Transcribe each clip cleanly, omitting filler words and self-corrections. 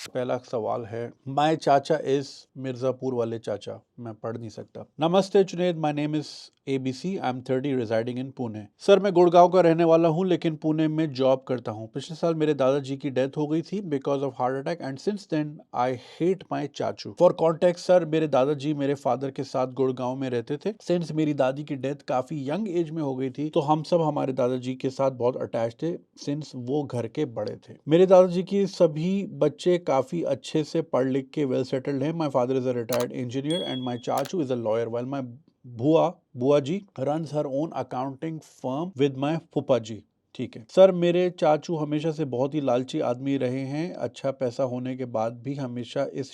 पहला सवाल है, माय चाचा इज मिर्जापुर वाले चाचा, मैं पढ़ नहीं सकता। नमस्ते Junaid, my name is ABC, I am 30, residing in Pune. Sir मैं गुड़गांव का रहने वाला हूँ लेकिन पुणे में जॉब करता हूँ। पिछले साल मेरे दादाजी की डेथ हो गई थी because of heart attack and since then I hate my चाचू। फॉर कॉन्टेक्स्ट सर, मेरे दादाजी मेरे फादर के साथ गुड़गांव में रहते थे। सिंस मेरी दादी की डेथ काफी यंग एज में हो गई थी तो हम सब हमारे दादाजी के साथ बहुत अटैच थे सिंस वो घर के बड़े थे। मेरे दादाजी की सभी बच्चे काफी अच्छे से पढ़ लिख के वेल सेटल्ड हैं। My father is a retired engineer and my चाचू is a lawyer while my बुआ ji runs her own accounting firm with my फूफा जी। ठीक है सर, मेरे चाचू हमेशा से बहुत ही लालची आदमी रहे हैं। अच्छा पैसा होने के बाद भी हमेशा इस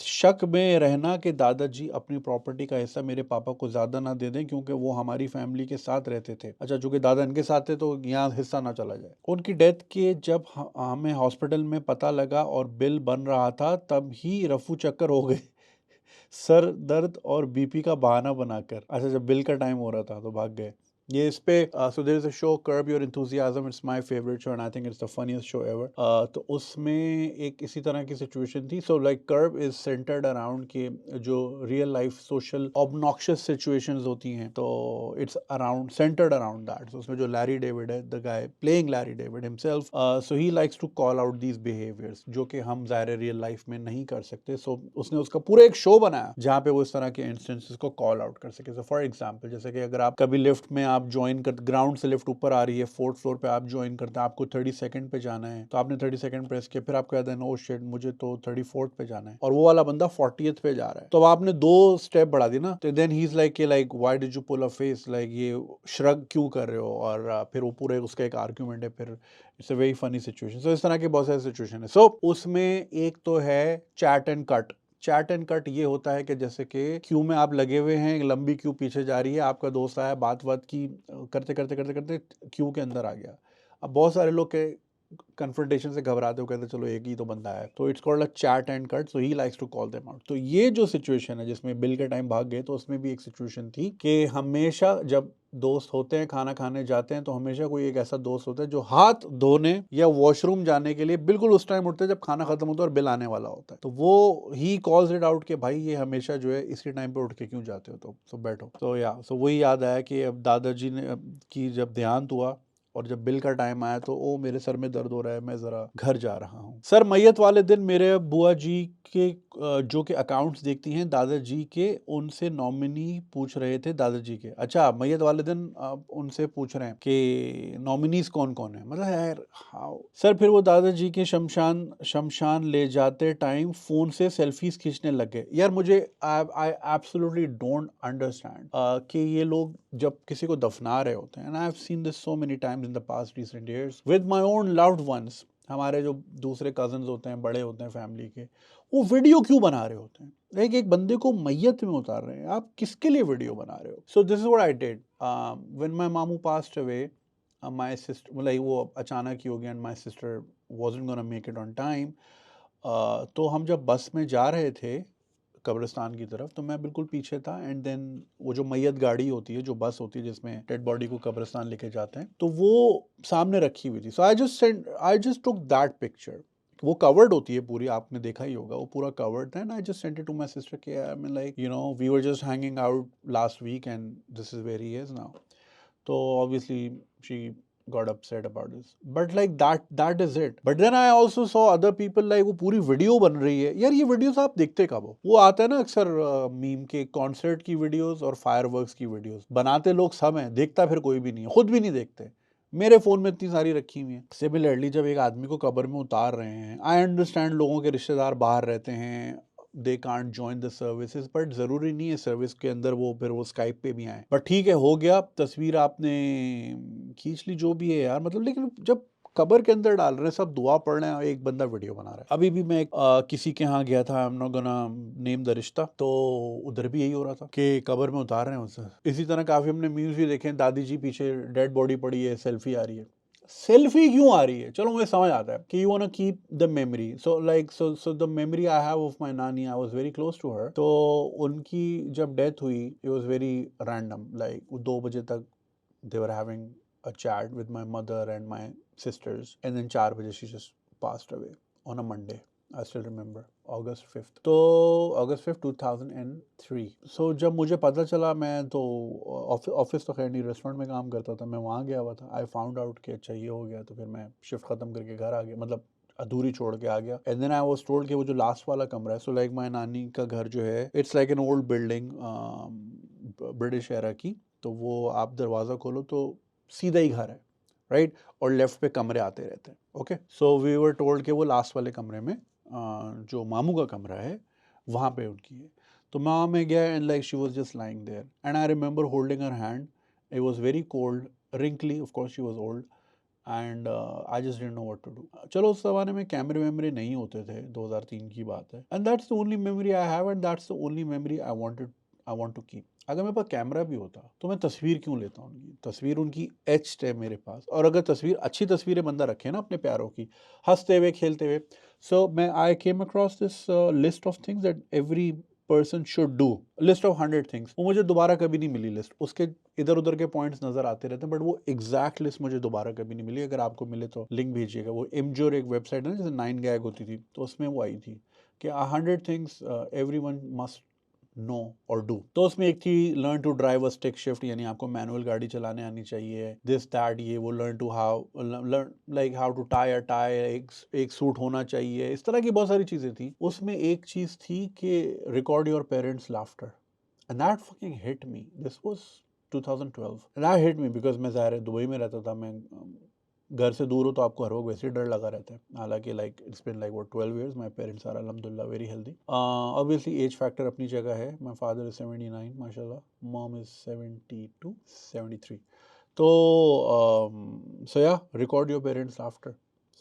शक में रहना कि दादाजी अपनी प्रॉपर्टी का हिस्सा मेरे पापा को ज्यादा ना दे दें क्योंकि वो हमारी फैमिली के साथ रहते थे। अच्छा, चूंकि दादा इनके साथ थे तो यहाँ हिस्सा ना चला जाए। उनकी डेथ के जब हमें हॉस्पिटल में पता लगा और बिल बन रहा था तब ही रफू चक्कर हो गए सर दर्द और बीपी का बहाना बनाकर। अच्छा, जब बिल का टाइम हो रहा था तो भाग गए। ये इस पे so there is a show Curb Your Enthusiasm, it's my favourite show and I think it's the funniest show ever. तो उसमें एक इसी तरह की सिचुएशन थी। So like Curb is centred around के जो real life social obnoxious situations होती हैं तो it's around centred around that. So उसमें जो लैरी डेविड है, the guy playing Larry David himself, so he likes to call out these behaviours जो कि हम ज़ाहिर रियल लाइफ में नहीं कर सकते। सो उसने उसका पूरा एक शो बनाया जहाँ पे वो इस तरह के इंस्टेंसेस को कॉल आउट कर सके। सो फॉर एग्जांपल, जैसे कि अगर आप कभी लिफ्ट में आप ज्वाइन कर, ग्राउंड से लिफ्ट ऊपर आ रही है, 4th फ्लोर पे आप ज्वाइन करते हैं, आपको 30 सेकंड पे जाना है तो आपने 30 सेकंड प्रेस किया, फिर आपको याद है नो शिट मुझे तो 34th पे जाना है और वो वाला बंदा 40th पे जा रहा है, तो अब आपने 2 स्टेप बढ़ा दी ना। तो देन ही इज लाइक कि like why did you pull a face, like ये श्रग क्यों कर रहे हो, और फिर वो पूरे उसका एक आर्ग्यूमेंट है। फिर it's a very funny situation. So इस तरह की बहुत सारी सिचुएशन है। सो उसमें एक तो है chat and cut. Chat and cut ये होता है कि जैसे कि क्यू में आप लगे हुए हैं, एक लंबी क्यू पीछे जा रही है, आपका दोस्त आया, बात की करते करते करते करते क्यू के अंदर आ गया। अब बहुत सारे लोग के कन्फ्रंटेशन से घबराते हो, कहते चलो एक ही तो बंदा है, तो it's called a chat and cut. So he likes to call them out. तो ये जो सिचुएशन है जिसमें बिल के टाइम भाग गए, तो उसमें भी एक सिचुएशन थी कि हमेशा जब दोस्त होते हैं, खाना खाने जाते हैं, तो हमेशा कोई एक ऐसा दोस्त होता है जो हाथ धोने या वॉशरूम जाने के लिए बिल्कुल उस टाइम उठते हैं जब खाना खत्म होता है और बिल आने वाला होता है। तो वो ही कॉल्स इट आउट कि भाई ये हमेशा जो है इसी टाइम पे उठ के क्यों जाते हो, तो बैठो। सो वही याद आया कि अब दादाजी ने की जब देहांत हुआ और जब बिल का टाइम आया तो ओ मेरे सर में दर्द हो रहा है, मैं जरा घर जा रहा हूँ। सर मैयत वाले दिन मेरे बुआ जी के जो के अकाउंट्स देखती हैं दादाजी के, उनसे नॉमिनी पूछ रहे थे दादाजी के। अच्छा, मैयत वाले दिन उनसे पूछ रहे हैं कि नॉमिनीज कौन कौन है, मतलब यार हाउ। सर फिर वो दादाजी के शमशान ले जाते टाइम फोन से सेल्फीज खींचने लग गए। यार मुझे आई एब्सोल्युटली डोंट अंडरस्टैंड कि ये लोग जब किसी को दफना रहे होते हैं, and I have seen this so many times in the past recent years with my own loved ones, हमारे जो दूसरे कजन्स होते हैं, बड़े होते हैं फैमिली के, वो वीडियो क्यों बना रहे होते हैं? लाइक एक बंदे को मैयत में उतार रहे हैं, आप किसके लिए वीडियो बना रहे हो? So this is what I did when my मामू पास्ड अवे। माय सिस्टर, मतलब वो अचानक ही हो गया and my sister wasn't gonna make it on time. तो हम जब बस में जा रहे थे कब्रिस्तान की तरफ, तो मैं बिल्कुल पीछे था एंड देन वो जो मैयत गाड़ी होती है, जो बस होती है जिसमें डेड बॉडी को कब्रिस्तान लेके जाते हैं, तो वो सामने रखी हुई थी। So I just took that picture. वो कवर्ड होती है पूरी, आपने देखा ही होगा, वो पूरा कवर्ड था and I just sent it to my sister कि I mean like you know we were just hanging out last week and this is where he is now. तो obviously she got upset about this, but like that is it. But then I also saw other people like वो पूरी video बन रही है। यार ये videos आप देखते कब हो? वो आता है ना अक्सर मीम के, कॉन्सर्ट की वीडियोस और फायरवर्क्स की वीडियोस बनाते लोग सब हैं, देखता फिर कोई भी नहीं है, खुद भी नहीं देखते। मेरे फोन में इतनी सारी रखी हुई हैं। सिमिलरली जब एक आदमी को कब्र में उतार रहे हैं, आई अंडरस्टैंड लोगों के रिश्तेदार बाहर रहते हैं, they can't join the services, but जरूरी नहीं है सर्विस के अंदर वो फिर वो स्काइप पे भी आए। बट ठीक है, हो गया, तस्वीर आपने खींच ली, जो भी है यार, मतलब लेकिन जब कबर के अंदर डाल रहे हैं, सब दुआ पढ़ रहे हैं, एक बंदा वीडियो बना रहा है। अभी भी मैं किसी के यहाँ गया था, I am not gonna name the रिश्ता, तो उधर भी यही हो रहा था कि कबर में उतार रहे हैं उसे। इसी तरह काफी हमने मीम्स भी देखे, दादी जी पीछे डेड बॉडी पड़ी है, सेल्फी आ रही है। सेल्फी क्यों आ रही है? चलो मुझे समझ आता है कि you want to keep the memory. So the memory I have of my नानी, I was very close to her. तो उनकी जब डेथ हुई, it was very random, like 2 बजे तक they were having a chat with my mother and my sisters, and then 4 बजे she just passed away on a Monday. I still remember August 5th. तो August 5th 2003. So जब मुझे पता चला, मैं तो ऑफिस तो खैर नहीं, रेस्टोरेंट में काम करता था, मैं वहाँ गया हुआ था. आई फाउंड आउट कि अच्छा ये हो गया, तो फिर मैं शिफ्ट ख़त्म करके घर आ गया, मतलब अधूरी छोड़ के आ गया. And then I was told कि वो जो लास्ट वाला कमरा है, सो लाइक माय नानी का घर जो है, it's like an old building British era की. तो वो आप दरवाज़ा खोलो तो सीधा ही घर है, राइट, और लेफ्ट पे कमरे आते रहते हैं. Okay, so we were told कि वो लास्ट वाले कमरे में जो मामू का कमरा है वहाँ पे उनकी है. तो मैं वहाँ में गया and like she was just lying there and I remember holding her hand. It was very cold, wrinkly, of course she was old and I just didn't know what to do. चलो उस ज़माने में कैमरे वैमरे नहीं होते थे, 2003 की बात है. And that's the only memory I have and that's the only memory I want to keep. अगर मेरे पास कैमरा भी होता तो मैं तस्वीर क्यों लेता उनकी. तस्वीर उनकी एच्ड है मेरे पास, और अगर तस्वीर, अच्छी तस्वीरें बंदा रखे ना अपने प्यारों की, हंसते हुए खेलते हुए. सो मैं I came across this list of things that every person should do, list of 100 things. वो मुझे दोबारा कभी नहीं मिली लिस्ट, उसके इधर उधर के पॉइंट्स नजर आते रहते हैं, बट वो एग्जैक्ट लिस्ट मुझे दोबारा कभी नहीं मिली. अगर आपको मिले तो लिंक भेजिएगा. वो इमजोर एक वेबसाइट है ना, जैसे 9gag होती थी, तो उसमें वो आई थी कि 100 थिंग्स एवरीवन मस्ट नो और डू. तो उसमें एक थी learn to drive a stick shift, यानी आपको मैनुअल गाड़ी चलाने आनी चाहिए. दिस दैट ये वो, learn to learn like how to tie a tie, एक सूट होना चाहिए. इस तरह की बहुत सारी चीजें थी. उसमें एक चीज थी कि record your parents laughter, and that fucking hit me. This was 2012 and that hit me because मैं ज़ाहिर है दुबई में रहता था. मैं घर से दूर हो तो आपको हर वक्त वैसे ही डर लगा रहता है. हालांकि like it's been like what 12 years. My parents are अल्हम्दुलिल्लाह very healthy. Obviously age factor अपनी जगह है. माय फादर इज 79 माशाल्लाह, मॉम इज 72 73. तो सो या, रिकॉर्ड योर पेरेंट्स आफ्टर.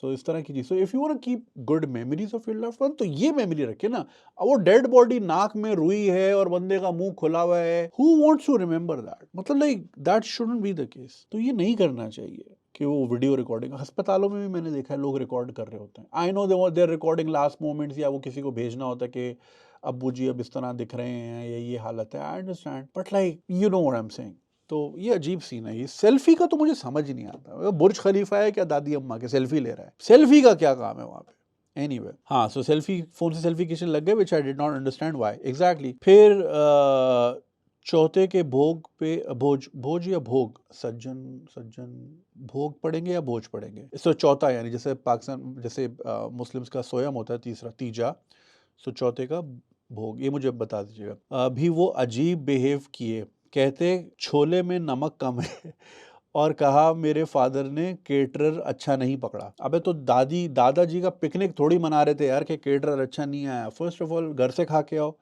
सो इस तरह की चीज. So if you want keep good memories of your loved one, तो ये मेमोरी रखे ना. अब वो डेड बॉडी नाक में रुई है और बंदे का मुंह खुला हुआ है, who wants to remember that. मतलब like that shouldn't be the case. तो ये नहीं करना चाहिए कि वो वीडियो रिकॉर्डिंग. अस्पतालों में भी मैंने देखा है लोग रिकॉर्ड कर रहे होते हैं. I know they are recording last moments, या वो किसी को भेजना होता है कि अब्बू जी अब इस तरह दिख रहे हैं या ये हालत है. I understand, but like you know what I am saying. तो ये अजीब सीन है. ये सेल्फी का तो मुझे समझ ही नहीं आता. बुर्ज खलीफा है क्या दादी अम्मा के, सेल्फी ले रहा है. सेल्फी का क्या काम है वहाँ पे. एनीवे, हाँ, सो सेल्फी, फोन से सेल्फी खींचने लग गए, which I did not understand why exactly. फिर चौथे के भोग पे, भोज या भोग, सज्जन भोग पढ़ेंगे या भोज पढ़ेंगे. सो चौथा, यानी जैसे पाकिस्तान, जैसे मुस्लिम्स का सोयम होता है तीजा. सो चौथे का भोग, ये मुझे बता दीजिएगा. अभी वो अजीब बिहेव किए, कहते छोले में नमक कम है और कहा मेरे फादर ने केटरर अच्छा नहीं पकड़ा. अबे तो दादाजी का पिकनिक थोड़ी मना रहे थे यार कि केटरर अच्छा नहीं आया. फर्स्ट ऑफ ऑल घर से खा के आओ.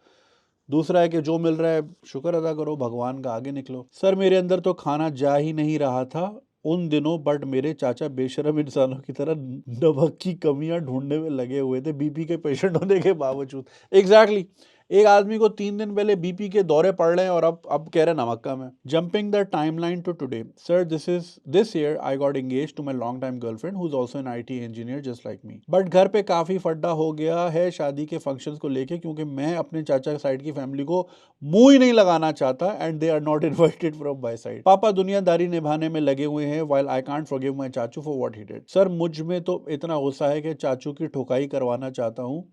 दूसरा है कि जो मिल रहा है शुक्र अदा करो, भगवान का आगे निकलो. सर मेरे अंदर तो खाना जा ही नहीं रहा था उन दिनों, बट मेरे चाचा बेशरम इंसानों की तरह नमक की कमियां ढूंढने में लगे हुए थे, बीपी के पेशेंट होने के बावजूद. एग्जैक्टली. एक आदमी को 3 दिन पहले बीपी के दौरे पड़ रहे हैं और अब कह रहे हैं नमक कम है. Jumping the timeline to today. Sir this year I got engage to my long time girlfriend who is also an IT engineer just like me. But घर पे काफी फड्डा हो गया है शादी के फंक्शंस को लेके, क्योंकि मैं अपने चाचा साइड की फैमिली को मुंह ही नहीं लगाना चाहता and they are not invited from my side. पापा दुनियादारी निभाने में लगे हुए हैं while I can't forgive my चाचू फॉर व्हाट ही डिड. सर मुझ में तो इतना गुस्सा है कि चाचू की ठुकाई करवाना चाहता हूँ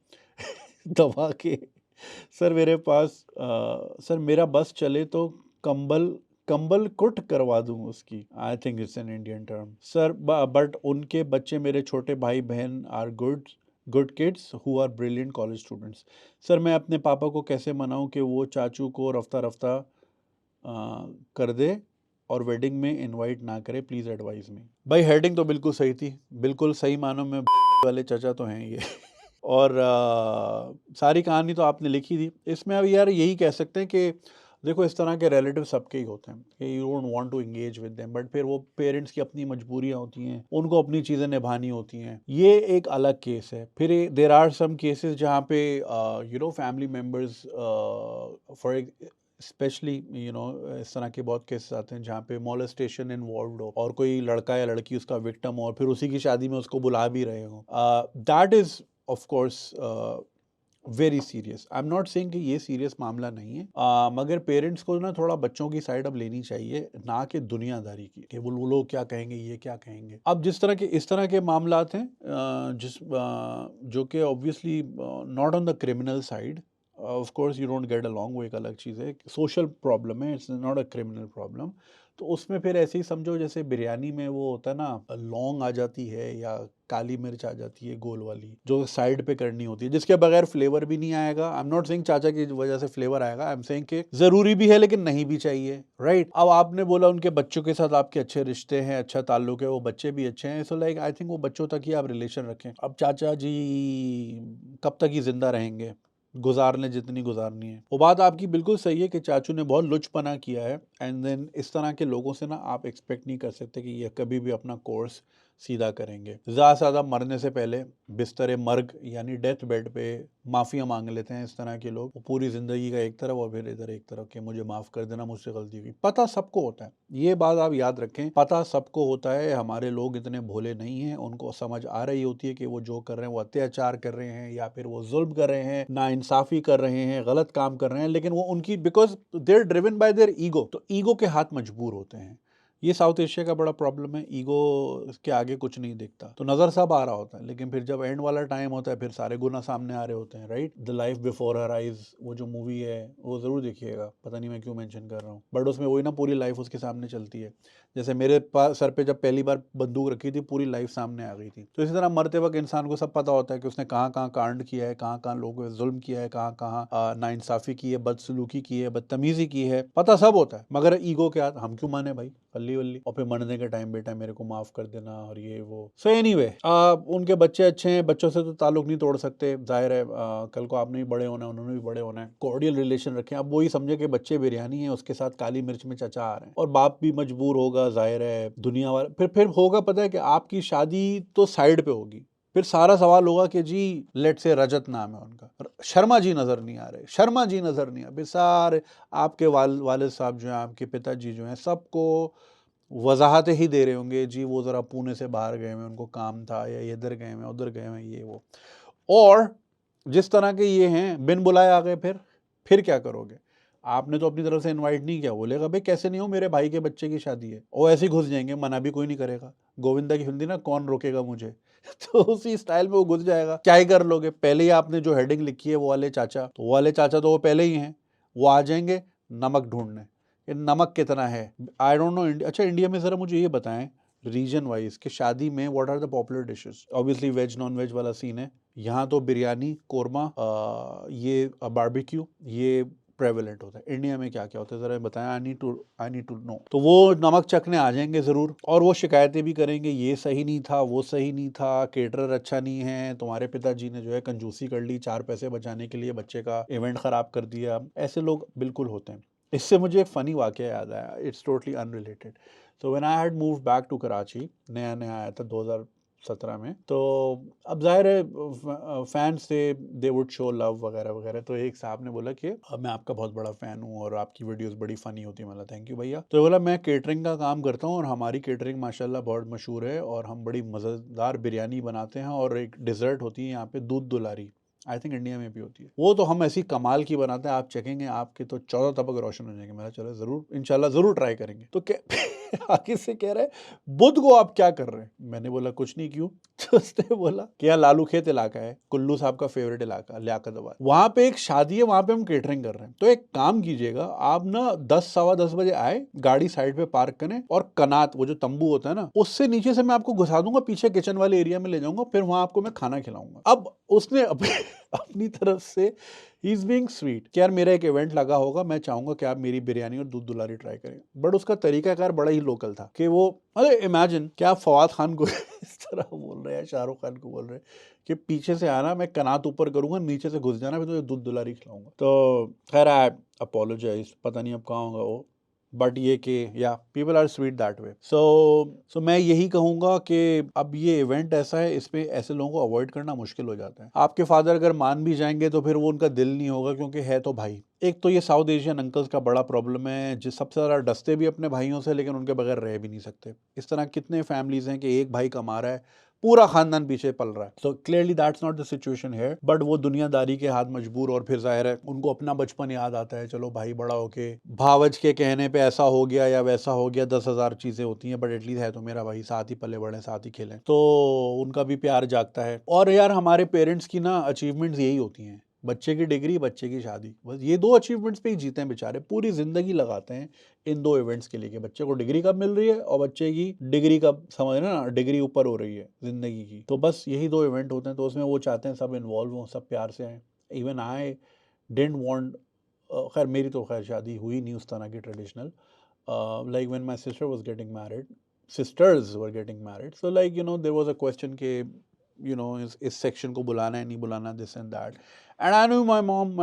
दबा के. सर सर मेरा बस चले तो कंबल कुट करवा दूं उसकी. I think it's an Indian term. Sir but उनके बच्चे, मेरे छोटे भाई बहन are good kids who are brilliant college students. Sir मैं अपने पापा को कैसे मनाऊं कि वो चाचू को रफ्ता रफ्ता कर दे और वेडिंग में इनवाइट ना करे, प्लीज एडवाइज मी. भाई हेडिंग तो बिल्कुल सही थी, बिल्कुल सही मानों में वाले चाचा तो हैं ये. और सारी कहानी तो आपने लिखी थी. इसमें अब यार यही कह सकते हैं कि देखो इस तरह के रिलेटिव सबके ही होते हैं कि you don't want to engage with them, but फिर वो पेरेंट्स की अपनी मजबूरियां होती हैं, उनको अपनी चीज़ें निभानी होती हैं. ये एक अलग केस है. फिर देर आर सम केसेस जहाँ पे फैमिली मेम्बर्स फॉर स्पेशली इस तरह के बहुत केसेस आते हैं जहाँ पे मोलेस्टेशन इन्वॉल्व हो और कोई लड़का या लड़की उसका विक्टिम हो और फिर उसी की शादी में उसको बुला भी रहे हो. That is of course very serious. I am not saying कि ये सीरियस मामला नहीं है, मगर पेरेंट्स को ना थोड़ा बच्चों की साइड अब लेनी चाहिए, ना कि दुनियादारी की, कि वो लोग क्या कहेंगे, ये क्या कहेंगे। अब इस तरह के मामलात हैं जो कि obviously not on the criminal side, of course you don't get along, वो एक अलग चीज़ है, सोशल प्रॉब्लम है, it's not a criminal problem. तो उसमें फिर ऐसे ही समझो जैसे बिरयानी में वो होता है ना, लौंग आ जाती है या काली मिर्च आ जाती है गोल वाली, जो साइड पे करनी होती है, जिसके बगैर फ्लेवर भी नहीं आएगा। आई एम नॉट सेइंग चाचा की वजह से फ्लेवर आएगा, आई एम सेइंग कि जरूरी भी है लेकिन नहीं भी चाहिए, राइट। अब आपने बोला उनके बच्चों के साथ आपके अच्छे रिश्ते हैं, अच्छा ताल्लुक है, वो बच्चे भी अच्छे हैं, सो लाइक आई थिंक वो बच्चों तक ही आप रिलेशन रखें। अब चाचा जी कब तक ही जिंदा रहेंगे, गुजार लें जितनी गुजारनी है। वो बात आपकी बिल्कुल सही है कि चाचू ने बहुत लुचपना किया है, एंड देन इस तरह के लोगों से ना आप एक्सपेक्ट नहीं कर सकते कि ये कभी भी अपना कोर्स सीधा करेंगे। ज़्यादा से ज़्यादा मरने से पहले बिस्तर मर्ग यानी डेथ बेड पे माफ़िया मांग लेते हैं इस तरह के लोग। वो पूरी ज़िंदगी का एक तरफ और फिर इधर एक तरफ कि मुझे माफ़ कर देना, मुझसे गलती हुई। पता सबको होता है, ये बात आप याद रखें, पता सबको होता है। हमारे लोग इतने भोले नहीं हैं, उनको समझ आ रही होती है कि वो जो कर रहे हैं वो अत्याचार कर रहे हैं या फिर वो जुल्म कर रहे हैं, नाइंसाफ़ी कर रहे हैं, गलत काम कर रहे हैं, लेकिन वो उनकी because they are driven by their ego, तो ईगो के हाथ मजबूर होते हैं। ये साउथ एशिया का बड़ा प्रॉब्लम है, ईगो के आगे कुछ नहीं दिखता, तो नज़र सब आ रहा होता है, लेकिन फिर जब एंड वाला टाइम होता है फिर सारे गुना सामने आ रहे होते हैं, right. The life before her eyes, वो जो मूवी है वो ज़रूर देखिएगा, पता नहीं मैं क्यों मेंशन कर रहा हूँ, बट उसमें वही ना पूरी लाइफ उसके सामने चलती है। जैसे मेरे पास सर पे जब पहली बार बंदूक रखी थी, पूरी लाइफ सामने आ गई थी। तो इसी तरह मरते वक्त इंसान को सब पता होता है कि उसने कहाँ कहाँ कांड किया है, कहाँ कहाँ लोगों पे जुल्म किया है, कहाँ कहाँ नाइंसाफ़ी की है, बदसलूकी की है, बदतमीजी की है, पता सब होता है, मगर ईगो के हाथ हम क्यों माने भाई, अल्ली वल्ली, और फिर मरने के टाइम बेटा मेरे को माफ कर देना और ये वो। सो एनीवे, उनके बच्चे अच्छे हैं, बच्चों से तो ताल्लुक नहीं तोड़ सकते, जाहिर है कल को आपने भी बड़े होना है, उन्होंने भी बड़े होना है, कॉर्डियल रिलेशन रखें। अब वही समझे कि बच्चे बिरयानी है, उसके साथ काली मिर्च में चचा आ रहे हैं, और बाप भी मजबूर होगा, जाहिर है दुनिया वाला फिर होगा, पता है कि आपकी शादी तो साइड पे होगी, फिर सारा सवाल होगा कि जी लेट से रजत नाम है उनका, शर्मा जी नजर नहीं आ रहे, शर्मा जी नजर नहीं आ रहे, सारे आपके वालिद साहब जो हैं, आपके पिताजी जो हैं, सबको वजाहतें ही दे रहे होंगे, जी वो ज़रा पुणे से बाहर गए हुए, उनको काम था, या इधर गए हुए, उधर गए हुए, ये वो। और जिस तरह के ये हैं, बिन बुलाए आ गए, फिर क्या करोगे? आपने तो अपनी तरफ से इनवाइट नहीं किया, बोलेगा भाई कैसे नहीं हो, मेरे भाई के बच्चे की शादी है, और ऐसे ही घुस जाएंगे, मना भी कोई नहीं करेगा। गोविंदा की हिंदी ना, कौन रोकेगा मुझे तो उसी स्टाइल में वो घुस जाएगा, क्या ही कर लोगे। पहले ही आपने जो हेडिंग लिखी है वो वाले चाचा, तो वो वाले चाचा तो वो पहले ही हैं, वो आ जाएंगे नमक ढूंढने, ये नमक कितना है। I don't know. अच्छा इंडिया में ज़रा मुझे ये बताएं रीजन वाइज कि शादी में what are the popular dishes. Obviously veg non veg वाला सीन है यहाँ, तो बिरयानी, कोरमा, ये बारबेक्यू, ये प्रेवलेंट होता है। इंडिया में क्या क्या होता है ज़रा बताएं, आई नीड टू नो। तो वो नमक चखने आ जाएंगे ज़रूर, और वो शिकायतें भी करेंगे, ये सही नहीं था, वो सही नहीं था, केटरर अच्छा नहीं है, तुम्हारे पिताजी ने जो है कंजूसी कर ली, 4 पैसे बचाने के लिए बच्चे का इवेंट ख़राब कर दिया। ऐसे लोग बिल्कुल होते हैं। इससे मुझे एक फ़नी वाक़या याद आया, इट्स टोटली अनरिलेटेड। तो when I had moved back to Karachi, नया नया आया था 2017 में, तो अब ज़ाहिर है फैंस थे, दे वुड शो लव वगैरह वगैरह। तो एक साहब ने बोला कि मैं आपका बहुत बड़ा फ़ैन हूँ और आपकी वीडियोस बड़ी फ़नी होती है। मतलब थैंक यू भैया। तो बोला मैं केटरिंग का काम करता हूँ और हमारी केटरिंग माशाल्लाह बहुत मशहूर है, और हम बड़ी मज़ेदार बिरयानी बनाते हैं, और एक डिज़र्ट होती है यहाँ पे दूध दुलारी, आई थिंक इंडिया में भी होती है, वो तो हम ऐसी कमाल की बनाते हैं, आप चखेंगे आपके तो 14 तबक रोशन हो जाएंगे। मेरा चलो ज़रूर इंशाल्लाह ज़रूर ट्राई करेंगे। तो आगे से कह रहे बुध को आप क्या कर रहे हैं? मैंने बोला कुछ नहीं, क्यों? तो उसने बोला कि यहाँ लालू खेत इलाका है, कुल्लू साहब का फेवरेट इलाका, लियाकताबाद, वहां पे एक शादी है, वहां पे हम केटरिंग कर रहे हैं। तो एक काम कीजिएगा, आप ना 10 सवा 10 बजे आए, गाड़ी साइड पे पार्क करें, और कनात वो जो तंबू होता है ना, उससे नीचे से मैं आपको घुसा दूंगा, पीछे किचन वाले एरिया में ले जाऊंगा, फिर वहां आपको मैं खाना खिलाऊंगा। अब उसने अपनी तरफ से ही इज बीइंग स्वीट कि यार मेरा एक इवेंट लगा होगा, मैं चाहूंगा कि आप मेरी बिरयानी और दूध दुलारी ट्राई करें। बट उसका तरीकाकार बड़ा ही लोकल था कि वो, अरे इमेजिन क्या आप फवाद खान को इस तरह बोल रहे हैं, शाहरुख खान को बोल रहे हैं कि पीछे से आना, मैं कनात ऊपर करूंगा, नीचे से घुस जाना, फिर तुझे दूध दुलारी खिलाऊंगा। तो खैर आई अपोलोजाइज, पता नहीं अब कहाँ होगा वो, बट ये कि या people are sweet that way. So मैं यही कहूँगा कि अब ये इवेंट ऐसा है, इसमें ऐसे लोगों को अवॉइड करना मुश्किल हो जाता है। आपके फादर अगर मान भी जाएंगे तो फिर वो उनका दिल नहीं होगा, क्योंकि है तो भाई। एक तो ये साउथ एशियन अंकल्स का बड़ा प्रॉब्लम है, जिस सबसे ज़्यादा डसते भी अपने भाइयों से, लेकिन उनके बगैर रह भी नहीं सकते। इस तरह कितने फैमिलीज़ हैं कि एक भाई कमा रहा है, पूरा खानदान पीछे पल रहा है। So clearly that's not the situation here, but वो दुनियादारी के हाथ मजबूर, और फिर जाहिर है उनको अपना बचपन याद आता है। चलो भाई बड़ा होके भावज के कहने पे ऐसा हो गया या वैसा हो गया, 10,000 चीजें होती हैं, बट एटलीस्ट है तो मेरा भाई, साथ ही पले बड़े, साथ ही खेलें, तो उनका भी प्यार जागता है। और यार हमारे पेरेंट्स की ना अचीवमेंट्स यही होती हैं, बच्चे की डिग्री, बच्चे की शादी, बस ये 2 अचीवमेंट्स पे ही जीते हैं बेचारे, पूरी जिंदगी लगाते हैं इन 2 इवेंट्स के लिए कि बच्चे को डिग्री कब मिल रही है और बच्चे की डिग्री कब, समझ ना, डिग्री ऊपर हो रही है जिंदगी की। तो बस यही 2 इवेंट होते हैं, तो उसमें वो चाहते हैं सब इन्वॉल्व हों, सब प्यार से आए। इवन आई डिडंट वांट, खैर मेरी तो खैर शादी हुई नहीं उस तरह की traditional, like when my sister was getting married, sisters were getting married, so like you know there was a question के you know इस सेक्शन को बुलाना है नहीं बुलाना, this and that, and I knew my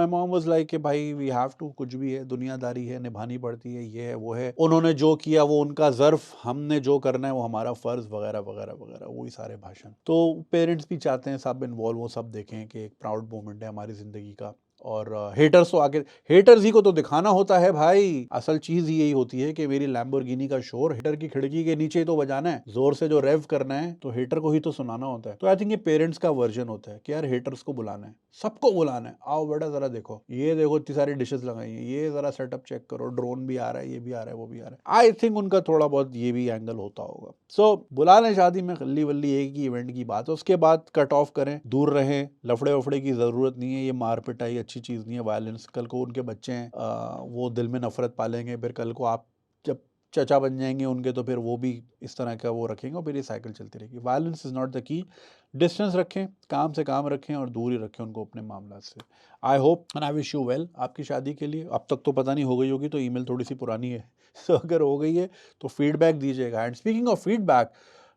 mom was like कि भाई we have to, कुछ भी है दुनियादारी है, निभानी पड़ती है, ये है वो है, उन्होंने जो किया वो उनका ज़र्फ, हमने जो करना है वो हमारा फ़र्ज़, वगैरह वगैरह वगैरह, वही सारे भाषण। तो पेरेंट्स भी चाहते हैं सब इन्वॉल्व हो, सब देखें कि एक प्राउड मोमेंट है हमारी ज़िंदगी का। और हेटर्स तो आगे, हेटर्स ही को तो दिखाना होता है भाई, असल चीज ही यही होती है कि मेरी लैम्बोर्गिनी का शोर हेटर की खिड़की के नीचे तो बजाना है, जोर से जो रेव करना है तो हेटर को ही तो सुनाना होता है। तो आई थिंक ये पेरेंट्स का वर्जन होता है कि यार हेटर्स को बुलाना है, सबको बुलाना है, आओ बेटा जरा देखो, ये देखो इतनी सारी डिशेस लगाई हैं, ये जरा सेटअप चेक करो, ड्रोन भी आ रहा है, ये भी आ रहा है, वो भी आ रहा है। आई थिंक उनका थोड़ा बहुत ये भी एंगल होता होगा। सो बुला लें शादी में, खल्ली वल्ली एक ही इवेंट की बात है, उसके बाद कट ऑफ करें, दूर रहें, लफड़े वफड़े की जरूरत नहीं है, ये मार पिटाई अच्छी चीज नहीं है, वायलेंस, कल को उनके बच्चे हैं वो दिल में नफरत पालेंगे, फिर कल को आप जब चचा बन जाएंगे उनके तो फिर वो भी इस तरह का वो रखेंगे और फिर ये साइकिल चलती रहेगी। Violence is not the key, distance रखें, काम से काम रखें और दूर ही रखें उनको अपने मामला से। I hope and I wish you well आपकी शादी के लिए। अब तक तो पता नहीं हो गई होगी, तो ईमेल थोड़ी सी पुरानी है तो अगर हो गई है तो फीडबैक दीजिएगा। एंड स्पीकिंग ऑफ फीडबैक,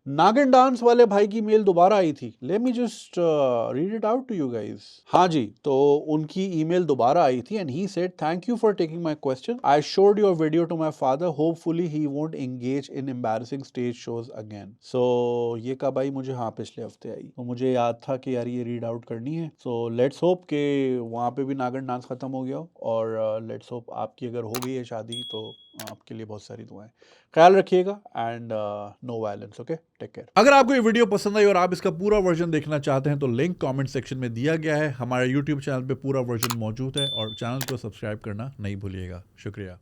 नागिन डांस वाले भाई की मेल दोबारा आई थी, let me just read it out to you guys. हाँ जी, तो उनकी ईमेल दोबारा आई थी and he said thank you for taking my question, I showed your video to my father, hopefully he won't engage in embarrassing stage shows again. So ये कब आई मुझे, हाँ पिछले हफ्ते आई, तो मुझे याद था कि यार ये रीड आउट करनी है। सो लेट्स होप कि वहाँ पे भी नागिन डांस खत्म हो गया हो, और लेट्स होप आपकी अगर हो गई है शादी तो आपके लिए बहुत सारी दुआएं। ख्याल रखिएगा and no violence, okay, take care. अगर आपको ये वीडियो पसंद आई और आप इसका पूरा वर्जन देखना चाहते हैं तो लिंक कमेंट सेक्शन में दिया गया है, हमारे यूट्यूब चैनल पे पूरा वर्जन मौजूद है, और चैनल को सब्सक्राइब करना नहीं भूलिएगा। शुक्रिया।